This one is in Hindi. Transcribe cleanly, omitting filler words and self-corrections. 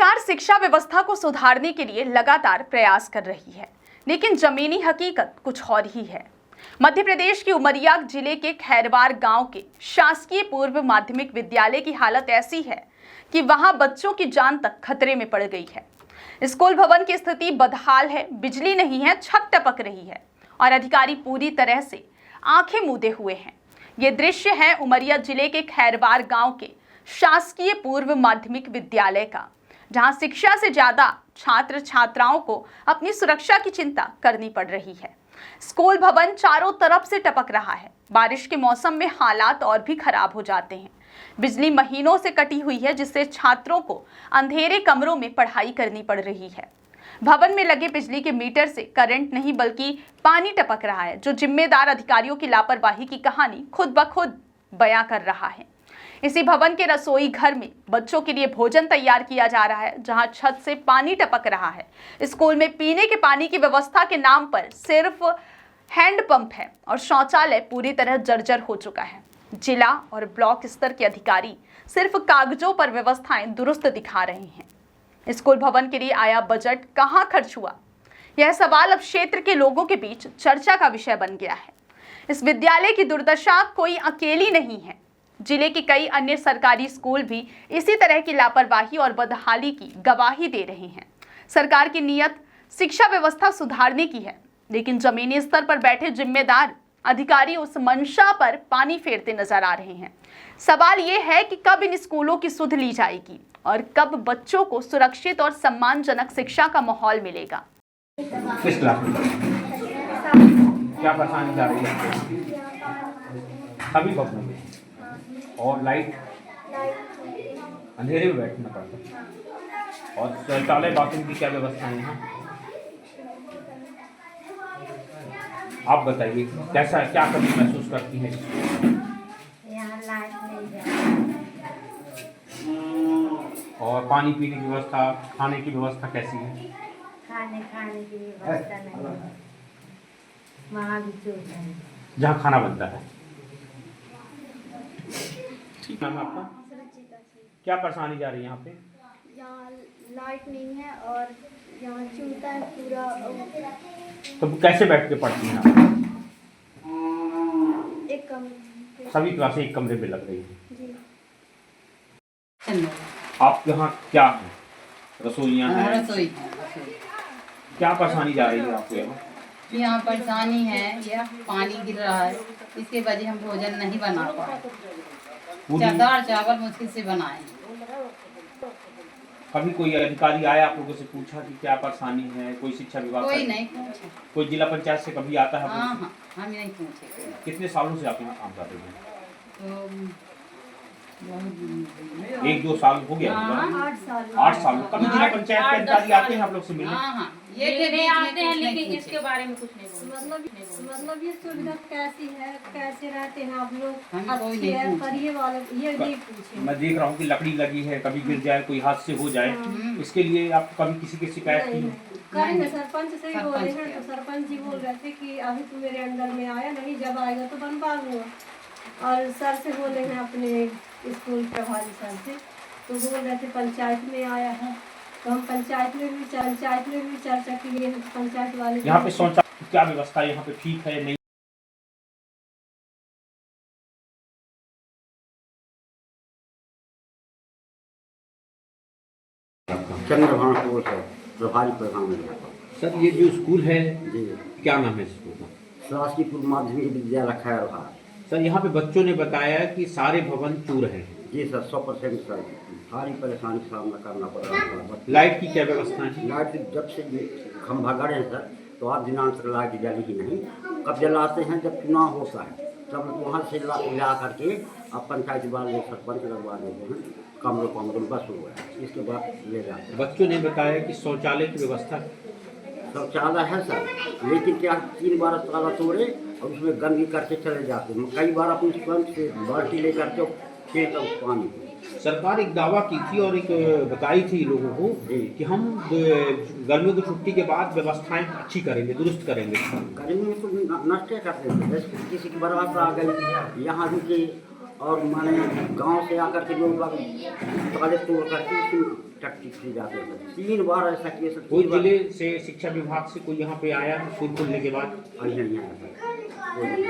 सरकार शिक्षा व्यवस्था को सुधारने के लिए लगातार प्रयास कर रही है, लेकिन जमीनी हकीकत कुछ और ही है। मध्य प्रदेश के उमरिया जिले के खैरवार गांव के शासकीय पूर्व माध्यमिक विद्यालय की हालत ऐसी है कि वहां बच्चों की जान तक खतरे में पड़ गई है। स्कूल भवन की स्थिति बदहाल है, बिजली नहीं है, छत टपक रही है और अधिकारी पूरी तरह से आंखें मूंदे हुए हैं। ये दृश्य है उमरिया जिले के खैरवार गांव के शासकीय पूर्व माध्यमिक विद्यालय का, जहां शिक्षा से ज्यादा छात्र छात्राओं को अपनी सुरक्षा की चिंता करनी पड़ रही है। स्कूल भवन चारों तरफ से टपक रहा है। बारिश के मौसम में हालात और भी खराब हो जाते हैं। बिजली महीनों से कटी हुई है, जिससे छात्रों को अंधेरे कमरों में पढ़ाई करनी पड़ रही है। भवन में लगे बिजली के मीटर से करंट नहीं बल्कि पानी टपक रहा है, जो जिम्मेदार अधिकारियों की लापरवाही की कहानी खुद ब खुद बयां कर रहा है। इसी भवन के रसोई घर में बच्चों के लिए भोजन तैयार किया जा रहा है, जहां छत से पानी टपक रहा है। स्कूल में पीने के पानी की व्यवस्था के नाम पर सिर्फ हैंडपंप है और शौचालय पूरी तरह जर्जर हो चुका है। जिला और ब्लॉक स्तर के अधिकारी सिर्फ कागजों पर व्यवस्थाएं दुरुस्त दिखा रहे हैं। स्कूल भवन के लिए आया बजट कहां खर्च हुआ, यह सवाल अब क्षेत्र के लोगों के बीच चर्चा का विषय बन गया है। इस विद्यालय की दुर्दशा कोई अकेली नहीं है। जिले के कई अन्य सरकारी स्कूल भी इसी तरह की लापरवाही और बदहाली की गवाही दे रहे हैं। सरकार की नीयत शिक्षा व्यवस्था सुधारने की है, लेकिन जमीनी स्तर पर बैठे जिम्मेदार अधिकारी उस मंशा पर पानी फेरते नजर आ रहे हैं। सवाल ये है कि कब इन स्कूलों की सुध ली जाएगी और कब बच्चों को सुरक्षित और सम्मानजनक शिक्षा का माहौल मिलेगा। किस क्लास में क्या परेशानी जा रही है? सभी कक्षों में और लाइट अंधेरे में बैठना पड़ता है। और शौचालय बाथरूम की क्या व्यवस्था है यहाँ? आप बताइए, कैसा क्या कमी महसूस करती है? यहाँ लाइट नहीं है और पानी पीने की व्यवस्था, खाने की व्यवस्था कैसी है? खाने की व्यवस्था नहीं है। वहाँ भी चोर है जहाँ खाना बनता है। ठीक नाम है आपका? क्या परेशानी जा रही है यहाँ पे? यहाँ लाइट नहीं है और यहाँ चूता है पूरा। तो कैसे बैठ के पढ़ती हैं आप? एक कमरे सभी क्लासें एक कमरे में लग रही है। जी। आप यहाँ क्या है? रसोइयाँ हैं? रसोई क्या परेशानी जा रही है आपको यहाँ? यहाँ परेशानी है, यह पानी गिर रहा है, इसके वजह हम भोजन नहीं बना पाए। दाल चावल मुश्किल से बनाए। कभी कोई अधिकारी आया आप लोगों से पूछा कि क्या परेशानी है? कोई शिक्षा विभाग? कोई नहीं पूछे। कोई जिला पंचायत से कभी आता है? हाँ, हम नहीं पूछे। कितने सालों से आप यहाँ काम कर रहे हैं? तो 1-2 साल हो गया? 8 साल। कभी जिला पंचायत के अधिकारी आते हैं आप लोग से मिलने? हाँ, ये आते हैं, लेकिन इसके बारे में कुछ नहीं बोलते। मतलब ये सुविधा कैसी है, कैसे रहते हैं आप लोग, हमें कोई अच्छी नहीं है, पूछे। पर ये वाले ये नहीं पूछे। मैं देख रहा हूँ कि लकड़ी लगी है, कभी गिर जाए, कोई हादसे हो जाए, इसके लिए आप कभी किसी की शिकायत की? करेंगे सरपंच से ही बोले हैं, तो सरपंच जी बोल रहे थे कि अभी तू मेरे अंडर में आया नहीं, जब आएगा तो बनवा लूँगा। और सर से बोले हैं अपने स्कूल प्रभारी सर से, तो बोल रहे थे पंचायत में आया है, तो हम पंचायत में भी चर्चा की है। पंचायत वाले यहाँ पे शौचालय की क्या व्यवस्था यहाँ पे ठीक है नहीं? चंद्रभान प्रभारी प्रधान। सर, ये जो स्कूल है जी, क्या नाम है स्कूल का? शासकीय पूर्व माध्यमिक विद्यालय खैरवार। सर, यहाँ पे बच्चों ने बताया कि सारे भवन चूर हैं। जी सर, 100% सर, भारी परेशानी का सामना करना पड़ रहा है। लाइट की क्या व्यवस्था है? लाइट जब से खंभा गड़े हैं सर, तो आज दिनांक तक लाइट जली ही नहीं। कब जलाते हैं? जब चुनाव होता है, तब वहाँ से ला करके अब पंचायत वाले सरपंच लगवा देते हैं, कमरों बस हो गया, इसके बाद ले जाते हैं। बच्चों ने बताया कि शौचालय की व्यवस्था? शौचालय है सर, लेकिन क्या 3 बार ताला तोड़े और उसमें गंदगी करके चले जाते हैं। कई बार अपनी स्वयं से बाल्टी लेकर के फेंक पानी। सरकार एक दावा की थी और एक बताई थी लोगों को कि हम गर्मियों की छुट्टी के बाद व्यवस्थाएं अच्छी करेंगे, दुरुस्त करेंगे। गर्मी में तो नष्ट करते हैं, जैसे किसी की बरात आ गई, यहाँ रुके और माने गांव से आकर के लोग ताले तोड़ करके उसमें टट्टी से जाते हैं। 3 बार ऐसा केस, कोई जिले से शिक्षा विभाग से कोई यहाँ पे आया स्कूल खुलने के बाद? नहीं आया सर, कोई नहीं।